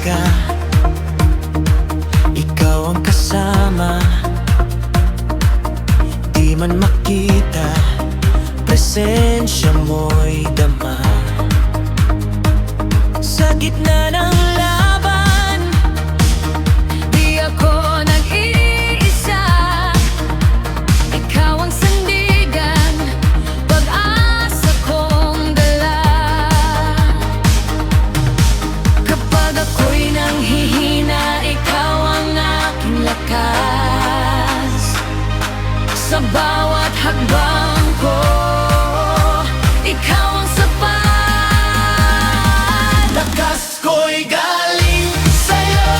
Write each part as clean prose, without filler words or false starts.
umaga, ikaw ang kasama. Di man makita, presensya mo'y dama. Sa gitna ng laban, di ako nag-iisa. Ikaw ang sandigan, pag-asa kong dala. Kapag ako'y nanghihina, ikaw ang aking lakas. Sa bawat hakbang ko, ikaw ang sapat. lakas ko'y galing sa'yo.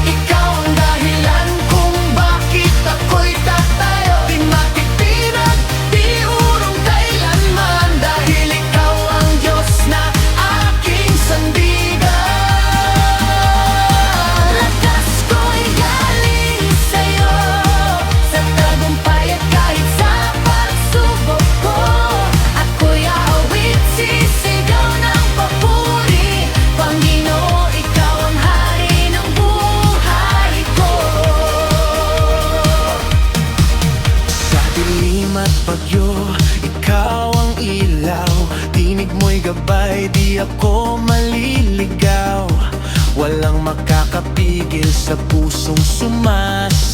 Ikaw ang dahilan kung bakit ako'y tatayo. Di matitinag, di urong kailanman, dahil ikaw ang Diyos na aking sandigan. Lakas ko'y galing sa'yo, sa tagumpay at kahit sa pagsubok ko. Ako'y aawit, sisigaw ng papuri. Panginoon, ikaw ang hari ng buhay ko. Sa dilim at bagyo, ikaw ang ilaw. Tinig mo'y gabay, di ako maliligaw. Walang makakapigil sa pusong sumasamba.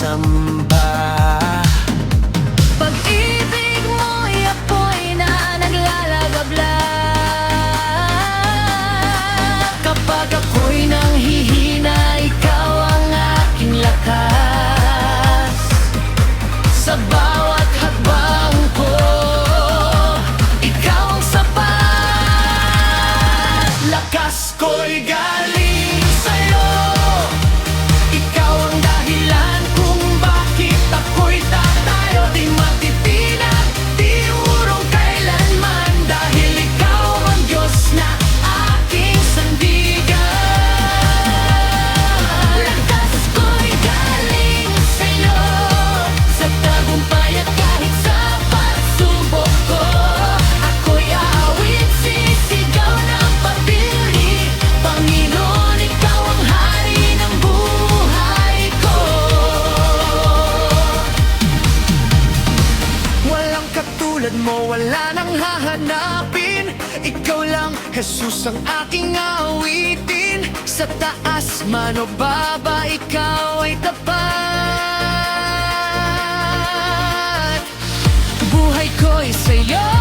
Pag-ibig mo'y apoy na naglalagablab. Kapag ako'y nanghihina, ikaw ang aking lakas. Sa bawat hakbang ko, ikaw ang sapat. Lakas ko'y galing sa'yo. Ikaw ang dahilan kung bakit ako'y tatayo. Di matitinag, di urong kailanman, dahil ikaw ang Diyos na aking sandigan. Lakas ko'y galing sa'yo, sa tagumpay at kahit sa pagsubok ko. Ako'y aawit, sisigaw ng papuri. Panginoon, ikaw ang hari ng buhay ko. Walang katulad mo, wala nang hahanapin. Ikaw lang, Jesus, ang aking awitin. Sa taas man o baba, ikaw ay tapat. Buhay ko'y sa'yo.